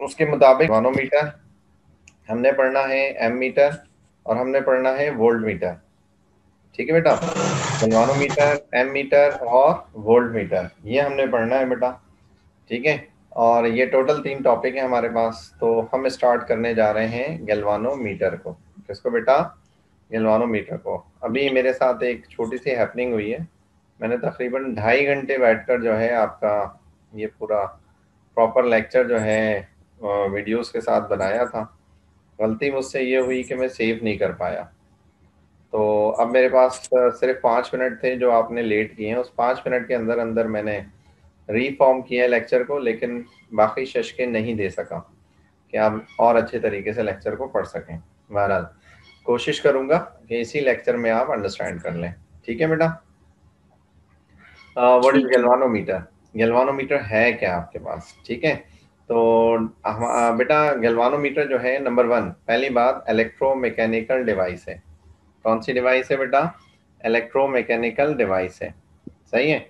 उसके मुताबिक गैल्वानोमीटर हमने पढ़ना है, एमीटर और हमने पढ़ना है वोल्ट मीटर। ठीक है बेटा, गैल्वानोमीटर, एमीटर और वोल्ट मीटर ये हमने पढ़ना है बेटा। ठीक है, और ये टोटल 3 टॉपिक है हमारे पास। तो हम स्टार्ट करने जा रहे हैं गैल्वानोमीटर को। किसको बेटा? गैल्वानोमीटर को। अभी मेरे साथ एक छोटी सी हैपनिंग हुई है। मैंने तकरीबन 2.5 घंटे बैठकर जो है आपका ये पूरा प्रॉपर लेक्चर जो है वीडियोस के साथ बनाया था। गलती मुझसे ये हुई कि मैं सेव नहीं कर पाया। तो अब मेरे पास सिर्फ 5 मिनट थे जो आपने लेट किए हैं। उस 5 मिनट के अंदर अंदर मैंने रीफॉर्म किया लेक्चर को, लेकिन बाकी शशके नहीं दे सका कि आप और अच्छे तरीके से लेक्चर को पढ़ सकें। बहरहाल कोशिश करूंगा कि इसी लेक्चर में आप अंडरस्टैंड कर लें। ठीक है बेटा। व्हाट इज ठीक है। गैल्वानोमीटर? गैल्वानोमीटर है क्या आपके पास? ठीक है, तो बेटा गैल्वानोमीटर जो है, नंबर 1 पहली बात, इलेक्ट्रोमैकेनिकल डिवाइस है। कौन सी डिवाइस है बेटा? इलेक्ट्रोमैकेनिकल डिवाइस है। सही है।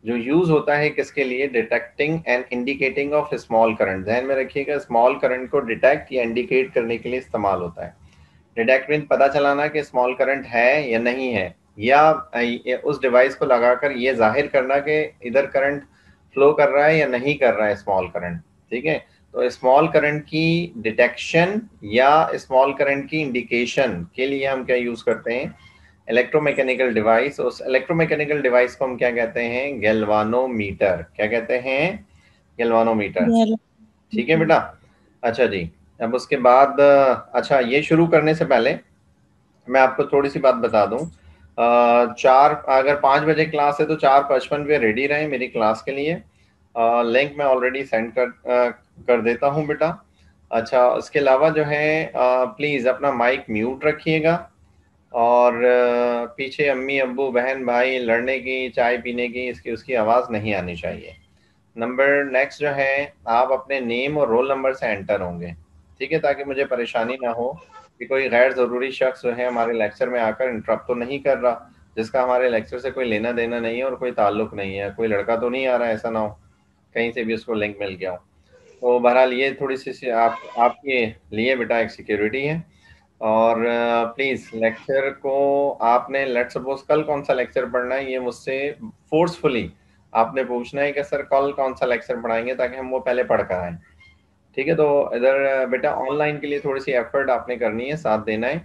जो यूज होता है किसके लिए? Detecting and indicating of small current. ध्यान में रखिएगा, स्मॉल करंट को डिटेक्ट या इंडिकेट करने के लिए इस्तेमाल होता है। डिटेक्ट मीन पता चलाना कि स्मॉल करंट है या नहीं है, या उस डिवाइस को लगाकर ये जाहिर करना कि इधर करंट फ्लो कर रहा है या नहीं कर रहा है स्मॉल करंट। ठीक है, तो स्मॉल करंट की डिटेक्शन या स्मॉल करंट की इंडिकेशन के लिए हम क्या यूज करते हैं? Electromechanical device. उस इलेक्ट्रोमैकेनिकल डिवाइस को हम क्या कहते हैं? गैल्वानोमीटर। क्या कहते हैं? गैल्वानोमीटर। गैल ठीक है बेटा। अच्छा जी, अब उसके बाद अच्छा, ये शुरू करने से पहले मैं आपको थोड़ी सी बात बता दूं। चार, अगर 5 बजे क्लास है तो 4:55 पे रेडी रहें मेरी क्लास के लिए। लिंक मैं ऑलरेडी सेंड कर देता हूं बेटा। अच्छा, उसके अलावा जो है प्लीज़ अपना माइक म्यूट रखिएगा, और पीछे अम्मी अब्बू बहन भाई लड़ने की, चाय पीने की, इसकी उसकी आवाज़ नहीं आनी चाहिए। नंबर नेक्स्ट जो है, आप अपने नेम और रोल नंबर से एंटर होंगे। ठीक है, ताकि मुझे परेशानी ना हो कि कोई गैर ज़रूरी शख्स जो है हमारे लेक्चर में आकर इंटरप्ट तो नहीं कर रहा, जिसका हमारे लेक्चर से कोई लेना देना नहीं है और कोई ताल्लुक नहीं है। कोई लड़का तो नहीं आ रहा है, ऐसा ना हो कहीं से भी उसको लिंक मिल गया हो। तो बहरहाल ये थोड़ी सी आपके लिए बेटा एक सिक्योरिटी है। और प्लीज़ लेक्चर को आपने, लेट सपोज कल कौन सा लेक्चर पढ़ना है, ये मुझसे फोर्सफुली आपने पूछना है कि सर कल कौन सा लेक्चर पढ़ाएंगे, ताकि हम वो पहले पढ़ कर आएँ। ठीक है, तो इधर बेटा ऑनलाइन के लिए थोड़ी सी एफर्ट आपने करनी है, साथ देना है।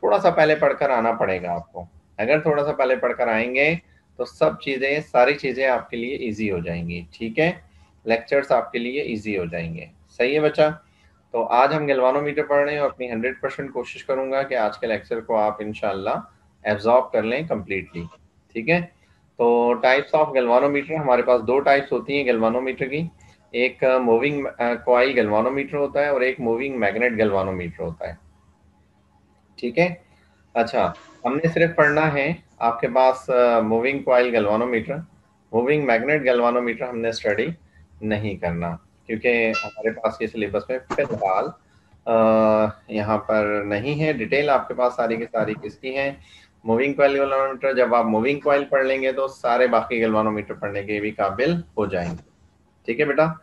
थोड़ा सा पहले पढ़कर आना पड़ेगा आपको। अगर थोड़ा सा पहले पढ़कर आएंगे तो सब चीज़ें, सारी चीज़ें आपके लिए इजी हो जाएंगी। ठीक है, लेक्चर्स आपके लिए इजी हो जाएंगे। सही है बच्चा। तो आज हम गैल्वानोमीटर पढ़ रहे हैं और अपनी 100% कोशिश करूंगा कि आज के लेक्चर को आप इंशाल्लाह एब्जॉर्ब कर लें कम्प्लीटली। ठीक है, तो टाइप्स ऑफ गैल्वानोमीटर, हमारे पास 2 टाइप्स होती हैं गैल्वानोमीटर की। एक मूविंग कॉइल गैल्वानोमीटर होता है और एक मूविंग मैग्नेट गैल्वानोमीटर होता है। ठीक है, अच्छा, हमने सिर्फ पढ़ना है आपके पास moving coil galvanometer. Moving magnet galvanometer हमने स्टडी नहीं करना, क्योंकि हमारे पास ये सिलेबस में फिलहाल यहाँ पर नहीं है। डिटेल आपके पास सारी की सारी किसकी है? Moving coil galvanometer. जब आप मूविंग कॉइल पढ़ लेंगे तो सारे बाकी गैल्वानोमीटर पढ़ने के भी काबिल हो जाएंगे। ठीक है बेटा।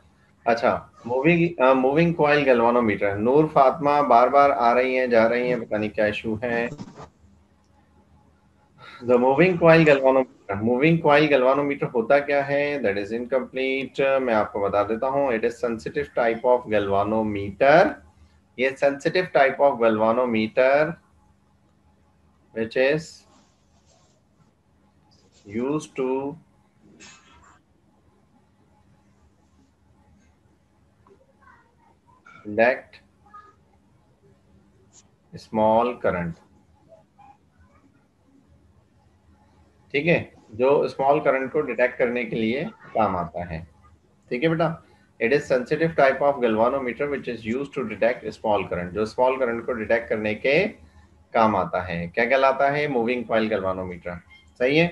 अच्छा, मूविंग कॉइल गैल्वानोमीटर। नूर फातिमा बार बार आ रही हैं जा रही हैं, पता नहीं क्या इशू है। The moving coil galvanometer. Moving coil galvanometer होता क्या है? That is incomplete. मैं आपको बता देता हूँ। It is sensitive type of galvanometer. ये sensitive type of galvanometer which is used to detect small current। ठीक है, जो स्मॉल करंट को डिटेक्ट करने के लिए काम आता है। ठीक है बेटा। It is sensitive type of galvanometer which is use to detect small current. जो स्मॉल करंट को डिटेक्ट करने के काम आता है, क्या कहलाता है? Moving coil galvanometer. सही है।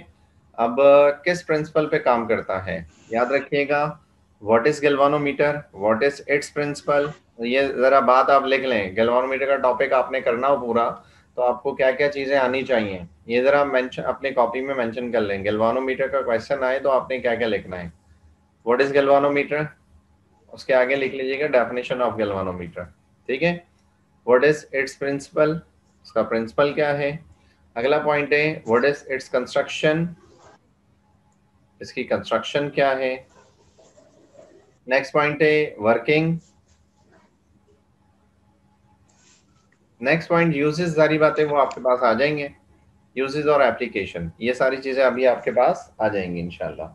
अब किस प्रिंसिपल पे काम करता है? याद रखिएगा, what is galvanometer, what is its principle. ये जरा बात आप लिख लें। गैल्वानोमीटर का टॉपिक आपने करना हो पूरा, तो आपको क्या क्या चीजें आनी चाहिए ये जरा मेंशन अपने कॉपी में मेंशन कर लें। गैल्वानोमीटर का क्वेश्चन आए तो आपने क्या क्या लिखना है। What is galvanometer? उसके आगे लिख लीजिएगा डेफिनेशन ऑफ गैल्वानोमीटर। ठीक है, व्हाट इज इट्स प्रिंसिपल, उसका प्रिंसिपल क्या है। अगला पॉइंट है व्हाट इज इट्स कंस्ट्रक्शन, इसकी कंस्ट्रक्शन क्या है। नेक्स्ट पॉइंट है वर्किंग। नेक्स्ट पॉइंट यूजेस, सारी बातें वो आपके पास आ जाएंगे, यूजेस और एप्लीकेशन, ये सारी चीजें अभी आपके पास आ जाएंगी इंशाल्लाह।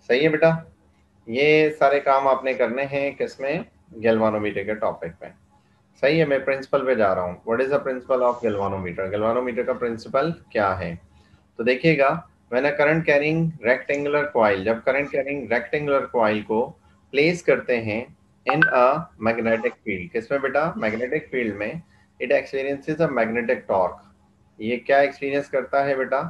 सही है बेटा, ये सारे काम आपने करने हैं किसमें, गैल्वानोमीटर के टॉपिक में। सही है, मैं प्रिंसिपल पे जा रहा हूँ। What is the principle of galvanometer, galvanometer का प्रिंसिपल क्या है। तो देखिएगा, when a current carrying rectangular coil, जब करंट कैरिंग रेक्टेंगुलर कॉइल को प्लेस करते हैं इन अ मैग्नेटिक फील्ड, किसमें बेटा, मैग्नेटिक फील्ड में, it experiences a magnetic torque. ये क्या एक्सपीरियंस करता है बेटा,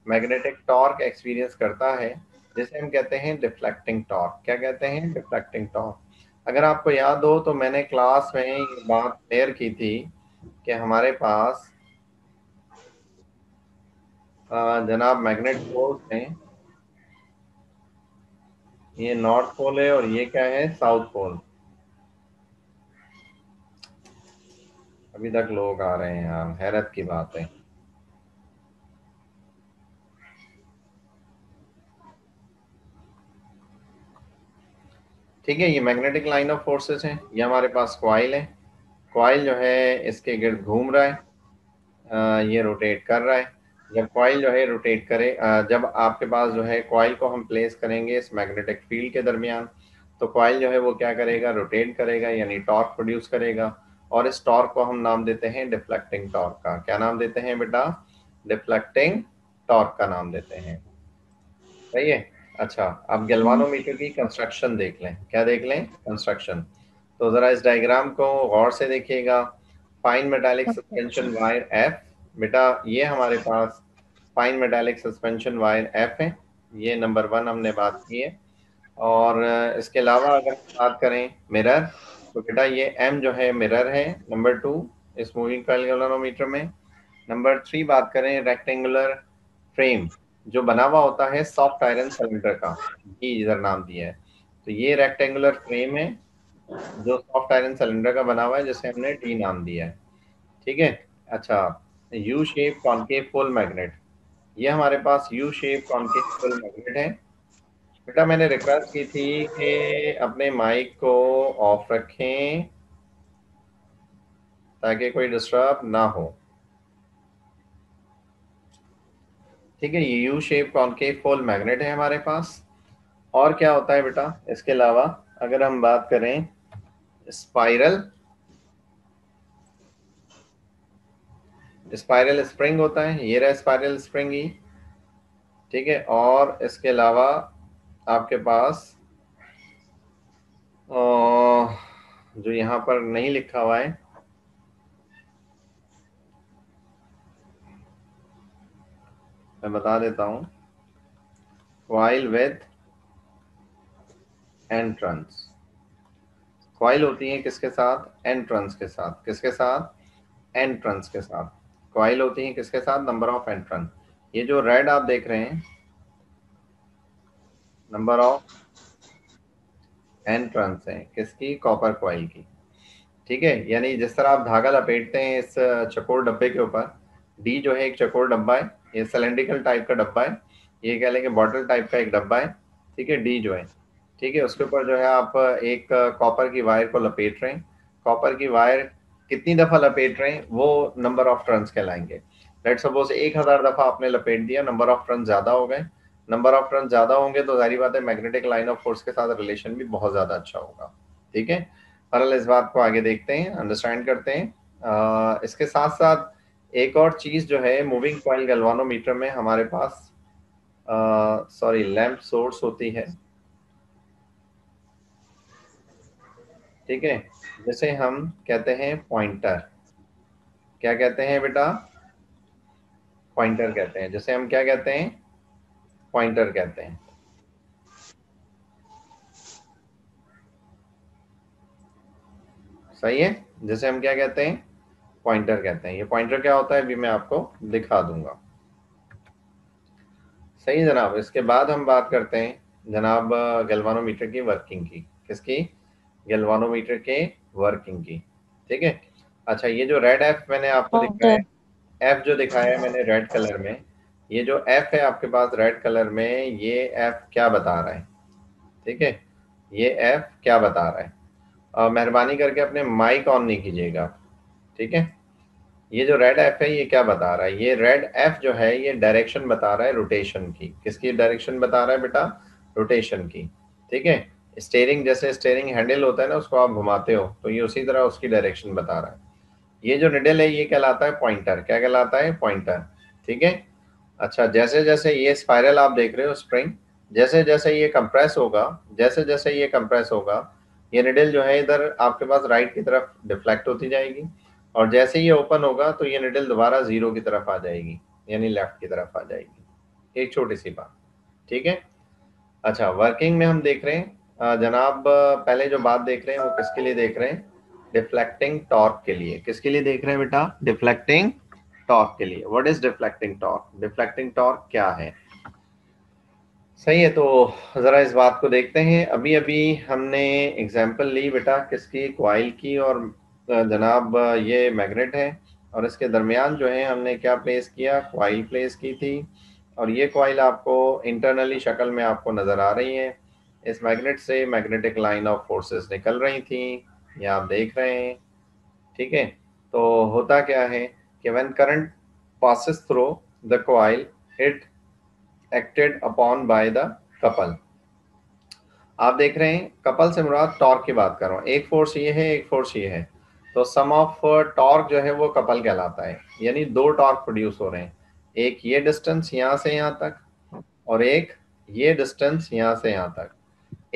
मैग्नेटिक टॉर्क एक्सपीरियंस करता है, जिसे हम कहते हैं डिफ्लेक्टिंग टॉर्क। क्या कहते हैं, डिफ्लेक्टिंग टॉर्क। अगर आपको याद हो तो मैंने क्लास में ये बात क्लियर की थी कि हमारे पास जनाब मैग्नेट पोल्स हैं, ये नॉर्थ पोल है और ये क्या है, साउथ पोल। अभी तक लोग आ रहे हैं यार, हैरत की बात है। ठीक है, ये मैग्नेटिक लाइन ऑफ फोर्सेस हैं, ये हमारे पास कॉइल है, कॉइल जो है इसके गिर्द घूम रहा है, ये रोटेट कर रहा है। जब कॉइल जो है रोटेट करे, जब आपके पास जो है कॉइल को हम प्लेस करेंगे इस मैग्नेटिक फील्ड के दरमियान, तो कॉइल जो है वो क्या करेगा, रोटेट करेगा, यानी टॉर्क प्रोड्यूस करेगा। और इस टॉर्क को हम नाम देते हैं डिफ्लेक्टिंग टॉर्क का। क्या नाम देते हैं बेटा, डिफ्लेक्टिंग टॉर्क का नाम देते हैं। सही है। अच्छा, अब गैल्वानोमीटर की कंस्ट्रक्शन देख लें। क्या देख लें, कंस्ट्रक्शन। तो जरा इस डायग्राम को गौर से देखिएगा। Fine metallic suspension wire F, बेटा ये हमारे पास fine metallic suspension wire F है, ये नंबर 1 हमने बात की है। और इसके अलावा अगर बात करें मिरर, तो बेटा ये एम जो है मिरर है, नंबर 2 इस मूविंग कॉइल गैल्वानोमीटर में। नंबर 3 बात करें रेक्टेंगुलर फ्रेम, जो बना हुआ होता है सॉफ्ट आयरन सिलेंडर का, ये इधर नाम दिया है। तो ये रेक्टेंगुलर फ्रेम है जो सॉफ्ट आयरन सिलेंडर का बना हुआ है, जिसे हमने डी नाम दिया है। ठीक है। अच्छा, यू शेप कॉनकेव पोल मैग्नेट, ये हमारे पास यू शेप कॉनकेव पोल मैग्नेट है। बेटा मैंने रिक्वेस्ट की थी कि अपने माइक को ऑफ रखें ताकि कोई डिस्टर्ब ना हो। ठीक है, ये यू शेप कॉनकेव पोल मैग्नेट है हमारे पास। और क्या होता है बेटा इसके अलावा, अगर हम बात करें स्पाइरल, स्पाइरल स्प्रिंग होता है, ये रहा स्पाइरल स्प्रिंग ही। ठीक है, और इसके अलावा आपके पास जो यहाँ पर नहीं लिखा हुआ है, मैं बता देता हूँ, कॉइल विद एंट्रेंस। कॉइल होती है किसके साथ, एंट्रेंस के साथ, किसके साथ, एंट्रेंस के साथ। कॉइल होती है किसके साथ, नंबर ऑफ एंट्रेंस। ये जो रेड आप देख रहे हैं, नंबर ऑफ एंट्रेंस है किसकी, कॉपर कॉइल की। ठीक है, यानी जिस तरह आप धागा लपेटते हैं इस चकोर डब्बे के ऊपर, डी जो है एक चकोर डब्बा है, ये सिलेंड्रिकल टाइप का डब्बा है, ये कह लें कि बॉटल टाइप का एक डब्बा है। ठीक है, डी जो है, ठीक है, उसके ऊपर जो है आप एक कॉपर की वायर को लपेट रहे हैं। कॉपर की वायर कितनी दफा लपेट रहे हैं वो नंबर ऑफ टर्न्स कहलाएंगे। लेट सपोज 1000 दफा आपने लपेट दिया, नंबर ऑफ टर्न ज्यादा हो गए। नंबर ऑफ टर्न ज्यादा होंगे तो जाहिर बात है मैग्नेटिक लाइन ऑफ फोर्स के साथ रिलेशन भी बहुत ज्यादा अच्छा होगा। ठीक है, बहरहाल इस बात को आगे देखते हैं, अंडरस्टैंड करते हैं। इसके साथ साथ एक और चीज जो है मूविंग कॉइल गैल्वानोमीटर में हमारे पास सॉरी लैंप सोर्स होती है। ठीक है, जैसे हम कहते हैं पॉइंटर, क्या कहते हैं बेटा, पॉइंटर कहते हैं, जैसे हम क्या कहते हैं, पॉइंटर कहते हैं। सही है, जैसे हम क्या कहते हैं, पॉइंटर कहते हैं। ये पॉइंटर क्या होता है अभी मैं आपको दिखा दूंगा। सही है जनाब, इसके बाद हम बात करते हैं जनाब गैल्वानोमीटर की वर्किंग की, किसकी, गैल्वानोमीटर के वर्किंग की। ठीक है। अच्छा, ये जो रेड एफ मैंने आपको दिखाया ओके। है, एफ जो दिखाया है मैंने रेड कलर में, ये जो एफ है आपके पास रेड कलर में, ये एफ क्या बता रहा है? ठीक है, ये एफ क्या बता रहा है? मेहरबानी करके अपने माइक ऑन नहीं कीजिएगा। ठीक है, ये जो रेड एफ है ये क्या बता रहा है? ये रेड एफ जो है ये डायरेक्शन बता रहा है रोटेशन की। किसकी डायरेक्शन बता रहा है बेटा? रोटेशन की। ठीक है, स्टेयरिंग, जैसे स्टेयरिंग हैंडल होता है ना, उसको आप घुमाते हो तो ये उसी तरह उसकी डायरेक्शन बता रहा है। ये जो निडल है ये कहलाता है पॉइंटर। क्या कहलाता है? पॉइंटर। ठीक है। अच्छा, जैसे जैसे ये स्पाइरल आप देख रहे हो स्प्रिंग, जैसे जैसे ये कंप्रेस होगा, जैसे जैसे ये कंप्रेस होगा, ये निडल जो है इधर आपके पास राइट की तरफ डिफ्लेक्ट होती जाएगी, और जैसे ये ओपन होगा तो ये निडल दोबारा जीरो की तरफ आ जाएगी, यानी लेफ्ट की तरफ आ जाएगी। एक छोटी सी बात। ठीक है। अच्छा, वर्किंग में हम देख रहे हैं जनाब, पहले जो बात देख रहे हैं वो किसके लिए देख रहे हैं? डिफ्लेक्टिंग टॉर्क के लिए। किसके लिए देख रहे हैं बेटा? डिफ्लेक्टिंग टॉर्क के लिए। What is deflecting torque? Deflecting torque क्या है? सही है, तो जरा इस बात को देखते हैं। अभी अभी हमने एग्जांपल ली बेटा किसकी? कॉइल की। और जनाब ये मैग्नेट है, और इसके दरमियान जो है हमने क्या प्लेस किया? कॉइल प्लेस की थी। और ये कॉइल आपको इंटरनली शक्ल में आपको नज़र आ रही है। इस मैग्नेट से मैग्नेटिक लाइन ऑफ फोर्सेस निकल रही थी, ये आप देख रहे हैं। ठीक है। तो होता क्या है कि when current passes through the coil, it acted upon by the couple. आप देख रहे हैं कपल से मुराद टॉर्क की बात कर रहा हूँ। एक फोर्स ये है, एक फोर्स ये है, तो सम ऑफ टॉर्क जो है वो कपल कहलाता है। यानी दो टॉर्क प्रोड्यूस हो रहे हैं, एक ये डिस्टेंस यहाँ से यहाँ तक, और एक ये डिस्टेंस यहाँ से यहाँ तक।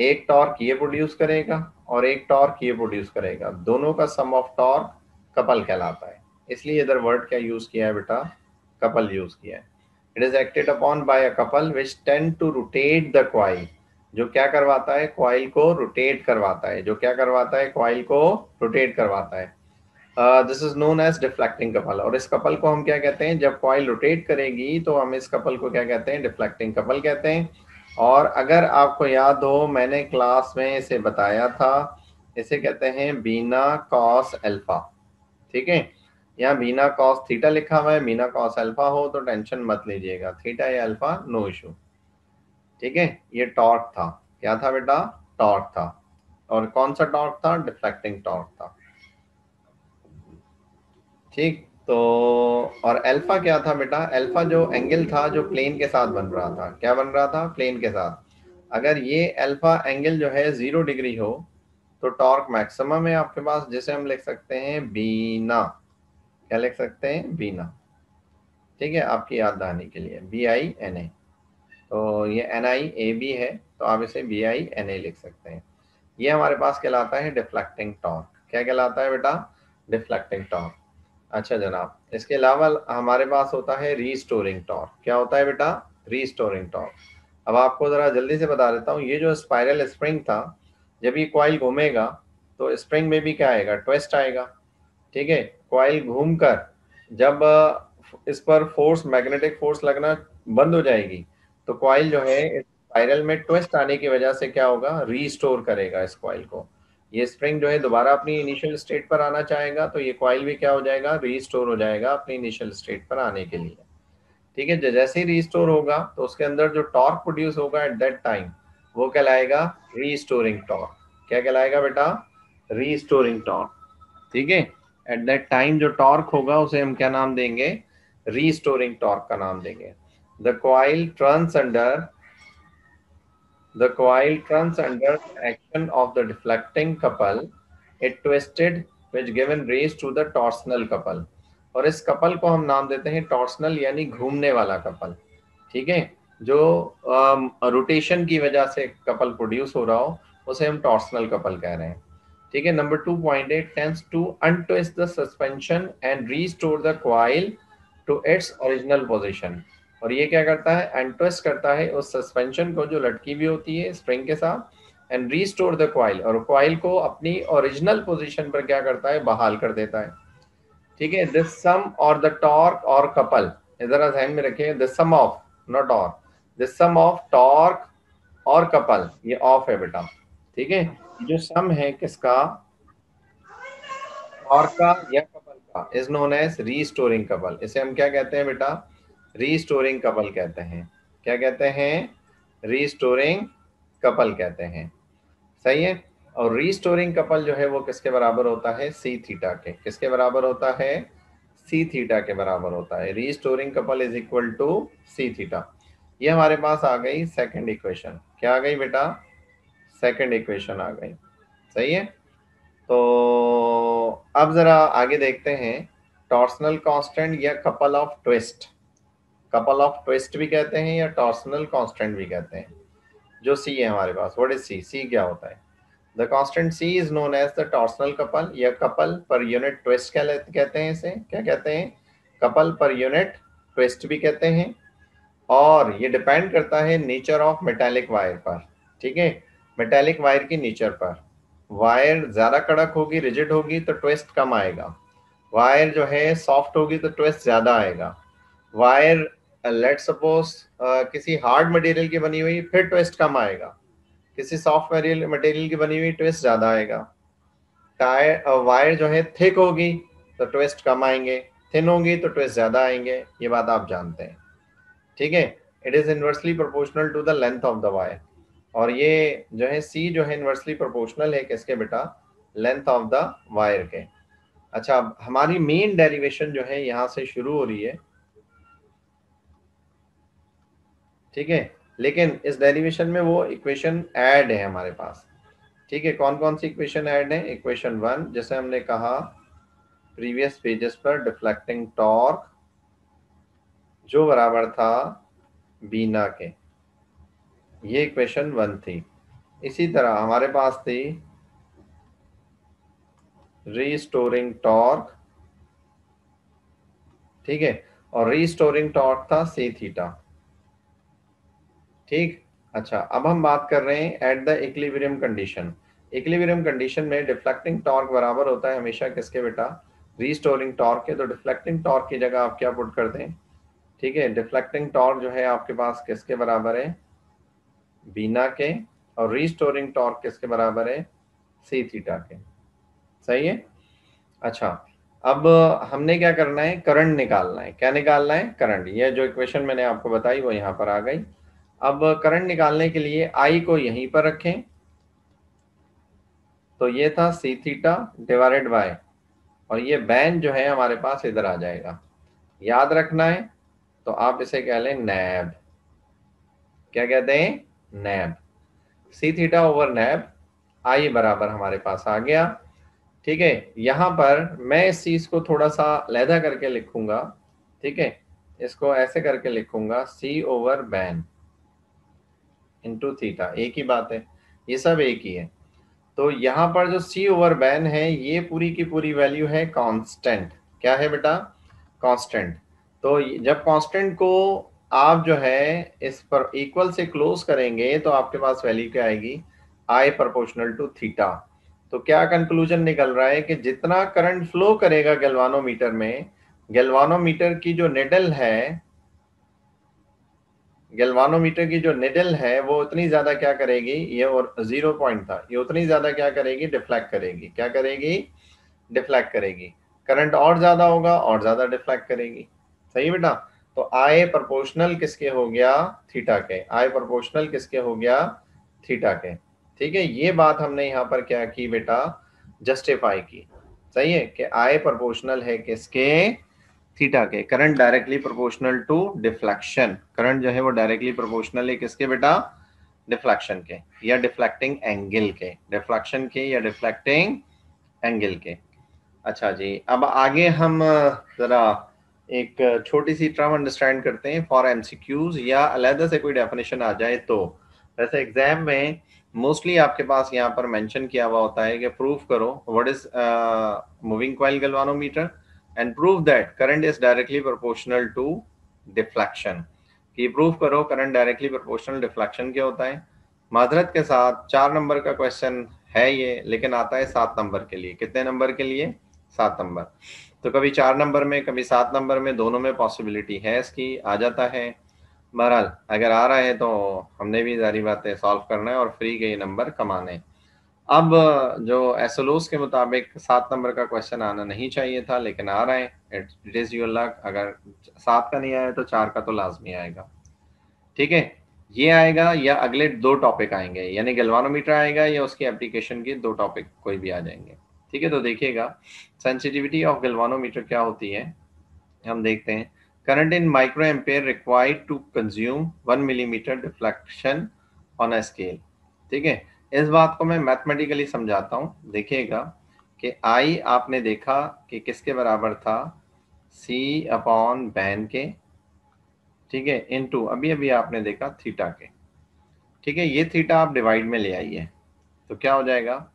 एक टॉर्क ये प्रोड्यूस करेगा और एक टॉर्क ये प्रोड्यूस करेगा, दोनों का सम ऑफ टॉर्क कपल कहलाता है। इसलिए इधर वर्ड क्या यूज किया है बेटा? कपल यूज किया है। It is acted upon by a couple which tend to rotate the coil. जो क्या करवाता है? कॉइल को रोटेट करवाता है। जो क्या करवाता है? कॉइल को रोटेट करवाता है। This is known as deflecting couple. और इस कपल को हम क्या कहते हैं? जब कॉइल रोटेट करेगी तो हम इस कपल को क्या कहते हैं? डिफ्लेक्टिंग कपल कहते हैं। और अगर आपको याद हो, मैंने क्लास में इसे बताया था, इसे कहते हैं बीना कॉस अल्फा। ठीक है, यहाँ बीना कॉस थीटा लिखा हुआ है, बीना कॉस अल्फा हो तो टेंशन मत लीजिएगा, थीटा या अल्फा नो इशू। ठीक है, ये टॉर्क था। क्या था बेटा? टॉर्क था। और कौन सा टॉर्क था? डिफ्लेक्टिंग टॉर्क था। ठीक, तो और अल्फा क्या था बेटा? अल्फा जो एंगल था जो प्लेन के साथ बन रहा था। क्या बन रहा था? प्लेन के साथ। अगर ये अल्फा एंगल जो है 0 डिग्री हो तो टॉर्क मैक्सिमम है आपके पास, जिसे हम लिख सकते हैं बीना। क्या लिख सकते हैं? बीना। ठीक है, आपकी याद दहानी के लिए BINA। तो ये NIAB है, तो आप इसे BINA लिख सकते हैं। ये हमारे पास कहलाता है डिफ्लेक्टिंग टॉर्क। क्या कहलाता है बेटा? Deflecting torque. अच्छा जनाब, इसके अलावा हमारे पास होता है रीस्टोरिंग टॉर्क। क्या होता है बेटा? Restoring torque. अब आपको जरा जल्दी से बता देता हूँ, ये जो स्पाइरल स्प्रिंग था, जब ये कॉइल घूमेगा तो स्प्रिंग में भी क्या आएगा? ट्विस्ट आएगा। ठीक है, कॉइल घूमकर जब इस पर फोर्स, मैग्नेटिक फोर्स लगना बंद हो जाएगी, तो कॉइल जो है इस स्पाइरल में ट्विस्ट आने की वजह से क्या होगा? रीस्टोर करेगा इस कॉइल को। ये स्प्रिंग जो है दोबारा अपनी इनिशियल स्टेट पर आना चाहेगा, तो ये कॉइल भी क्या हो जाएगा? रीस्टोर हो जाएगा अपनी इनिशियल स्टेट पर आने के लिए। ठीक है, जैसे ही रीस्टोर होगा तो उसके अंदर जो टॉर्क प्रोड्यूस होगा एट दैट टाइम, वो कहलाएगा रीस्टोरिंग टॉर्क। क्या कहलाएगा बेटा? Restoring torque. ठीक है, एट दैट टाइम जो टॉर्क होगा उसे हम क्या नाम देंगे? रीस्टोरिंग टॉर्क का नाम देंगे। The coil turns under The coil turns under the action of the deflecting couple. It twisted, which given rise to the torsional couple. और इस कपल को हम नाम देते हैं टॉर्सनल, यानी घूमने वाला कपल। ठीक है, जो रोटेशन की वजह से कपल प्रोड्यूस हो रहा हो उसे हम टॉर्सनल कपल कह रहे हैं। ठीक है, number 2.8 tends to untwist the suspension and restore the coil to its original position. और ये क्या करता है? अनट्विस्ट करता है उस सस्पेंशन को जो लटकी भी होती है स्प्रिंग के साथ, एंड रीस्टोर द कॉइल, और कॉइल को अपनी ओरिजिनल पोजीशन पर क्या करता है? बहाल कर देता है। ठीक है, दिस सम और द टॉर्क और कपल, जरा ध्यान में रखिए, दिस सम ऑफ, नॉट और, दिस सम ऑफ टॉर्क और कपल, ये ऑफ है बेटा। ठीक है, जो सम है किसका, टॉर्क का या कपल का, is known as restoring couple. इसे हम क्या कहते हैं बेटा, रीस्टोरिंग कपल कहते हैं। क्या कहते हैं, रीस्टोरिंग कपल कहते हैं। सही है। और रीस्टोरिंग कपल जो है वो किसके बराबर होता है, सी थीटा के। किसके बराबर होता है, सी थीटा के बराबर होता है। Restoring couple is equal to C theta. ये हमारे पास आ गई सेकंड इक्वेशन। क्या आ गई बेटा, सेकंड इक्वेशन आ गई। सही है। तो अब जरा आगे देखते हैं, टॉर्सनल कांस्टेंट या couple of twist. Couple of twist भी कहते हैं या टॉर्सनल कांस्टेंट भी कहते हैं। जो सी है हमारे पास, व्हाट इज सी, सी क्या होता है, the constant C is known as the torsional couple या कपल पर यूनिट ट्विस्ट कहते हैं। इसे क्या कहते हैं, कपल पर यूनिट ट्विस्ट भी कहते हैं। और ये डिपेंड करता है नेचर ऑफ मेटेलिक वायर पर। ठीक है, मेटेलिक वायर की नेचर पर। वायर ज्यादा कड़क होगी, रिजिड होगी तो ट्विस्ट कम आएगा। वायर जो है सॉफ्ट होगी तो ट्विस्ट ज्यादा आएगा। वायर लेट सपोज किसी हार्ड मटेरियल की बनी हुई, फिर ट्विस्ट कम आएगा। किसी सॉफ्ट मटेरियल की बनी हुई, ट्विस्ट ज्यादा आएगा। टायर वायर जो है थिक होगी तो ट्विस्ट कम आएंगे, थिन होगी तो ट्विस्ट ज्यादा आएंगे। ये बात आप जानते हैं। ठीक है। It is inversely proportional to the length of the wire. और ये जो है सी जो है इनवर्सली प्रोपोर्शनल है किसके बेटा, लेंथ ऑफ द वायर के। अच्छा, अब हमारी मेन डेरिवेशन जो है यहां से शुरू हो रही है। ठीक है, लेकिन इस डेरिवेशन में वो इक्वेशन ऐड है हमारे पास। ठीक है, कौन कौन सी इक्वेशन ऐड है, इक्वेशन वन जैसे हमने कहा प्रीवियस पेजेस पर, डिफ्लेक्टिंग टॉर्क जो बराबर था बीना के, ये इक्वेशन वन थी। इसी तरह हमारे पास थी रीस्टोरिंग टॉर्क। ठीक है, और रीस्टोरिंग टॉर्क था सी थीटा। ठीक। अच्छा, अब हम बात कर रहे हैं at the equilibrium condition. Equilibrium condition में डिफ्लेक्टिंग टॉर्क बराबर होता है हमेशा किसके बेटा, रीस्टोरिंग टॉर्क के। तो डिफ्लेक्टिंग टॉर्क की जगह आप क्या पुट कर दें, ठीक है, डिफ्लेक्टिंग टॉर्क जो है आपके पास किसके बराबर है, बीना के। और रीस्टोरिंग टॉर्क किसके बराबर है, सी थीटा के। सही है। अच्छा, अब हमने क्या करना है, करंट निकालना है। क्या निकालना है, करंट। ये जो इक्वेशन मैंने आपको बताई वो यहाँ पर आ गई। अब करंट निकालने के लिए आई को यहीं पर रखें। तो ये था सी थीटा डिवाइडेड बाय, और ये बैन जो है हमारे पास इधर आ जाएगा। याद रखना है तो आप इसे कह लें नैब। क्या कहते हैं, नैब। सी थीटा ओवर नैब, आई बराबर हमारे पास आ गया। ठीक है, यहां पर मैं इस चीज को थोड़ा सा लहदा करके लिखूंगा। ठीक है, इसको ऐसे करके लिखूंगा, सी ओवर बैन इंटू थीटा, एक ही बात है, ये सब एक ही है। तो यहां पर जो सी ओवर बैन है ये पूरी की पूरी वैल्यू है कांस्टेंट। क्या है बेटा, कांस्टेंट। तो जब कांस्टेंट को आप जो है इस पर इक्वल से क्लोज करेंगे तो आपके पास वैल्यू क्या आएगी, आई प्रोपोर्शनल टू थीटा। तो क्या कंक्लूजन निकल रहा है कि जितना करंट फ्लो करेगा गैल्वानोमीटर में, गैल्वानोमीटर की जो निडल है, गैल्वानोमीटर की जो निडल है वो उतनी ज्यादा क्या करेगी, ये और 0 पॉइंट था, ये उतनी ज्यादा क्या करेगी, डिफ्लेक्ट करेगी। क्या करेगी, डिफ्लेक्ट करेगी। करंट और ज्यादा होगा और ज्यादा डिफ्लेक्ट करेगी। सही बेटा। तो आई प्रोपोर्शनल किसके हो गया, थीटा के। आई प्रोपोर्शनल किसके हो गया, थीटा के। ठीक है, ये बात हमने यहाँ पर क्या की बेटा, जस्टिफाई की। सही है, कि आई प्रोपोर्शनल है किसके, थीटा के। Current directly proportional to deflection. Current जो है वो डायरेक्टली प्रोपोर्शनल है किसके बेटा, डिफ्लेक्शन के या डिफ्लेक्टिंग एंगल के, डिफ्लेक्शन के या डिफ्लेक्टिंग एंगल के। अच्छा जी, अब आगे हम जरा एक छोटी सी टर्म अंडरस्टैंड करते हैं फॉर एमसीक्यूज, या अलग से कोई डेफिनेशन आ जाए तो। वैसे एग्जाम में मोस्टली आपके पास यहाँ पर मेंशन किया हुआ होता है कि प्रूव करो what is moving coil galvanometer and prove that current is directly proportional to deflection. कि प्रूव करो करंट डायरेक्टली प्रोपोर्शनल डिफ्लेक्शन क्या होता है। माजरत के साथ 4 नंबर का क्वेश्चन है ये, लेकिन आता है 7 नंबर के लिए। कितने नंबर के लिए, 7 नंबर। तो कभी 4 नंबर में कभी 7 नंबर में, दोनों में पॉसिबिलिटी है इसकी, आ जाता है। बहरहाल अगर आ रहा है तो हमने भी जारी बात है सॉल्व करना है और फ्री के ये नंबर कमाने हैं। अब जो एसोलोस के मुताबिक 7 नंबर का क्वेश्चन आना नहीं चाहिए था, लेकिन आ रहा है। It is your luck. अगर 7 का नहीं आया तो 4 का तो लाजमी आएगा। ठीक है, ये आएगा या अगले 2 टॉपिक आएंगे, यानी गैल्वानोमीटर आएगा या उसकी एप्लीकेशन के 2 टॉपिक कोई भी आ जाएंगे। ठीक है, तो देखिएगा सेंसिटिविटी ऑफ गैल्वानोमीटर क्या होती है, हम देखते हैं। Current in micro ampere required to consume 1 millimetre deflection on a scale. ठीक है, इस बात को मैं मैथमेटिकली समझाता हूँ। देखिएगा कि आई आपने देखा कि किसके बराबर था, सी अपॉन बैन के, ठीक है, इनटू अभी अभी आपने देखा थीटा के। ठीक है, ये थीटा आप डिवाइड में ले आइए, तो क्या हो जाएगा,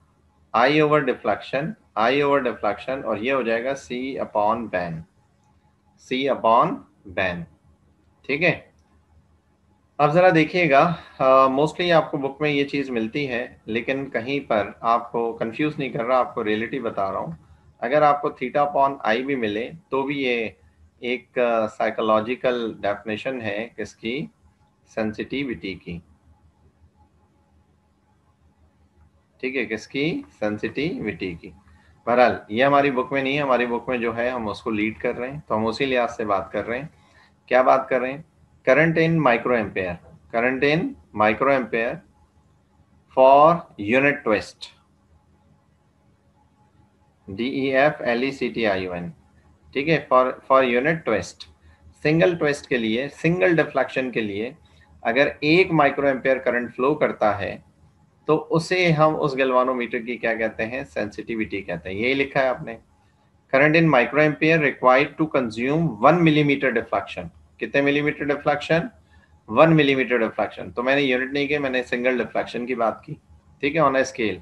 आई ओवर डिफ्लेक्शन, आई ओवर डिफ्लेक्शन, और ये हो जाएगा सी अपॉन बैन, सी अपॉन बैन। ठीक है, अब ज़रा देखिएगा, मोस्टली आपको बुक में ये चीज़ मिलती है, लेकिन कहीं पर आपको कंफ्यूज नहीं कर रहा, आपको रियलिटी बता रहा हूँ। अगर आपको थीटा अपॉन आई भी मिले तो भी ये एक साइकोलॉजिकल डेफिनेशन है किसकी, सेंसिटिविटी की। ठीक है, किसकी, सेंसिटिविटी की। बहरहाल ये हमारी बुक में नहीं है, हमारी बुक में जो है हम उसको लीड कर रहे हैं, तो हम उसी लिहाज से बात कर रहे हैं। क्या बात कर रहे हैं, current in micro ampere, current in micro ampere for unit twist, DEFLECTION। ठीक है, for unit twist, single twist के लिए, सिंगल डिफ्लेक्शन के लिए अगर 1 माइक्रो एम्पेयर करंट फ्लो करता है तो उसे हम उस गैल्वानोमीटर की क्या कहते हैं, सेंसिटिविटी कहते हैं। यही लिखा है आपने, current in micro ampere required to consume 1 millimetre deflection. कितने मिलीमीटर डिफ्लेक्शन, 1 मिलीमीटर डिफ्लेक्शन। तो मैंने यूनिट नहीं की, मैंने सिंगल डिफ्लेक्शन की बात की। ठीक है, on a scale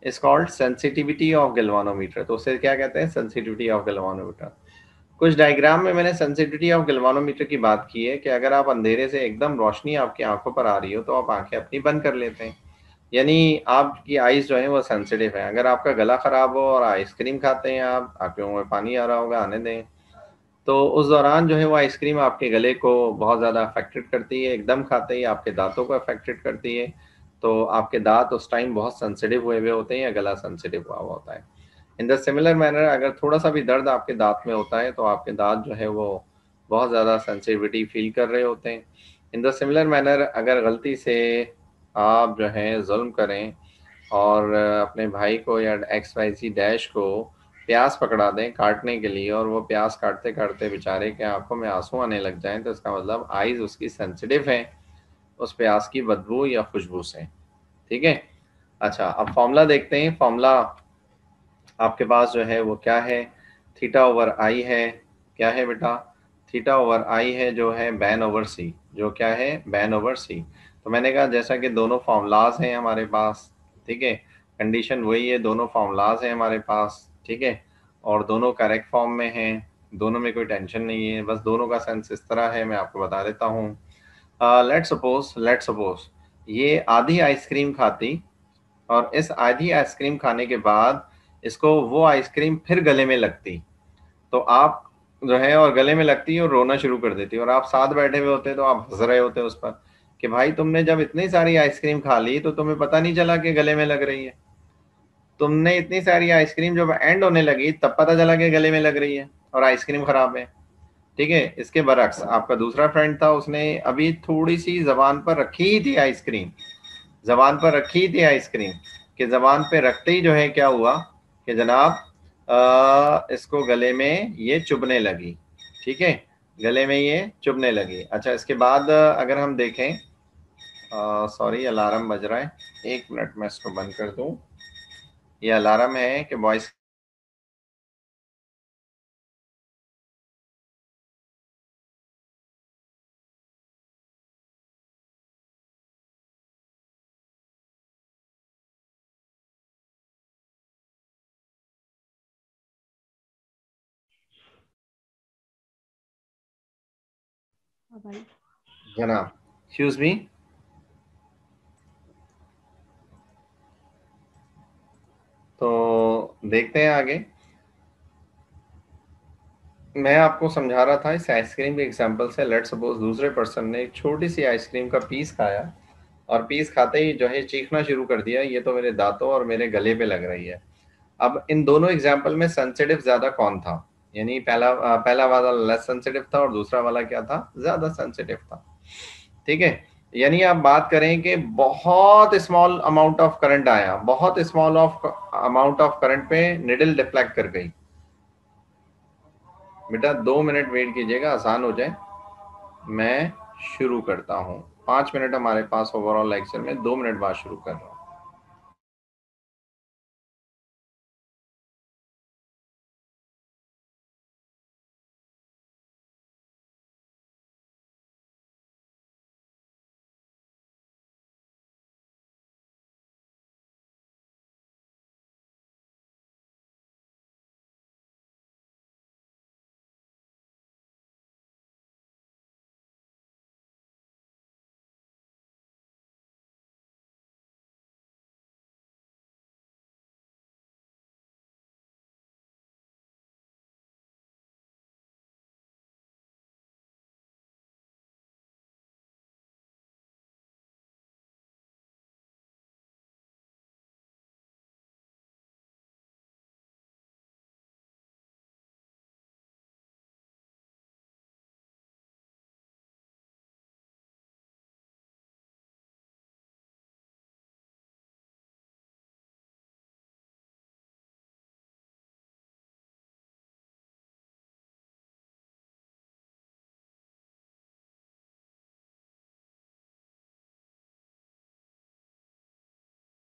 is called sensitivity of galvanometer. तो उसे क्या कहते हैं, सेंसिटिविटी ऑफ गैल्वानोमीटर। कुछ डायग्राम में मैंने सेंसिटिविटी ऑफ गैल्वानोमीटर की बात की है कि अगर आप अंधेरे से एकदम रोशनी आपकी आंखों पर आ रही हो तो आप आंखें अपनी बंद कर लेते हैं, यानी आपकी आइज़ जो है वो सेंसिटिव है। अगर आपका गला ख़राब हो और आइसक्रीम खाते हैं आप, आपके मुँह में पानी आ रहा होगा, आने दें, तो उस दौरान जो है वो आइसक्रीम आपके गले को बहुत ज़्यादा अफेक्टेड करती है। एकदम खाते ही आपके दांतों को अफेक्टेड करती है, तो आपके दांत उस टाइम बहुत सेंसिटिव हुए हुए होते हैं या गला सेंसिटिव हुआ हुआ होता है। इन द सिमिलर मैनर अगर थोड़ा सा भी दर्द आपके दांत में होता है तो आपके दांत जो है वो बहुत ज़्यादा सेंसिटिविटी फील कर रहे होते हैं। इन द सिमिलर मैनर अगर गलती से आप जो है जुल्म करें और अपने भाई को या एक्स वाई ज़ी डैश को प्यास पकड़ा दें काटने के लिए, और वो प्यास काटते काटते बेचारे के आंखों में आंसू आने लग जाएं, तो इसका मतलब आइज़ उसकी सेंसिटिव है उस प्यास की बदबू या खुशबू से। ठीक है, अच्छा अब फॉर्मूला देखते हैं। फॉर्मूला आपके पास जो है वो क्या है, थीटा ओवर आई है, क्या है बेटा, थीटा ओवर आई है जो है बैन ओवर सी, जो क्या है, बैन ओवर सी। तो मैंने कहा जैसा कि दोनों फॉर्मूलाज हैं हमारे पास, ठीक है, कंडीशन वही है, दोनों फॉर्मूलाज हैं हमारे पास, ठीक है, और दोनों करेक्ट फॉर्म में हैं, दोनों में कोई टेंशन नहीं है, बस दोनों का सेंस इस तरह है, मैं आपको बता देता हूँ। लेट सपोज ये आधी आइसक्रीम खाती और इस आधी आइसक्रीम खाने के बाद इसको वो आइसक्रीम फिर गले में लगती, तो आप जो है, और गले में लगती और रोना शुरू कर देती, और आप साथ बैठे हुए होते तो आप हंस रहे होते उस पर कि भाई तुमने जब इतनी सारी आइसक्रीम खा ली तो तुम्हें पता नहीं चला कि गले में लग रही है, तुमने इतनी सारी आइसक्रीम जब एंड होने लगी तब पता चला कि गले में लग रही है और आइसक्रीम खराब है। ठीक है, इसके बरक्स आपका दूसरा फ्रेंड था, उसने अभी थोड़ी सी जबान पर रखी ही थी आइसक्रीम, जबान पर रखी थी आइसक्रीम, कि जबान पे रखते ही जो है क्या हुआ कि जनाब इसको गले में ये चुभने लगी। ठीक है, गले में ये चुभने लगी। अच्छा इसके बाद अगर हम देखें, सॉरी अलार्म बज रहा है, 1 मिनट में इसको बंद कर दूं। ये अलार्म है कि वॉइस, जनाब एक्सक्यूज मी, तो देखते हैं आगे। मैं आपको समझा रहा था इस आइसक्रीम के एग्जांपल से, लेट्स सपोज दूसरे पर्सन ने एक छोटी सी आइसक्रीम का पीस खाया और पीस खाते ही जो है चीखना शुरू कर दिया, ये तो मेरे दांतों और मेरे गले पे लग रही है। अब इन दोनों एग्जाम्पल में सेंसिटिव ज्यादा कौन था? यानी पहला वाला लेस सेंसिटिव था और दूसरा वाला क्या था, ज्यादा सेंसिटिव था। ठीक है, यानी आप बात करें कि बहुत स्मॉल अमाउंट ऑफ करंट आया, बहुत small of amount of current पे निडल डिफ्लेक्ट कर गई। बेटा 2 मिनट वेट कीजिएगा, आसान हो जाए। मैं शुरू करता हूँ, 5 मिनट हमारे पास ओवरऑल लेक्चर में, 2 मिनट बाद शुरू कर रहा हूँ।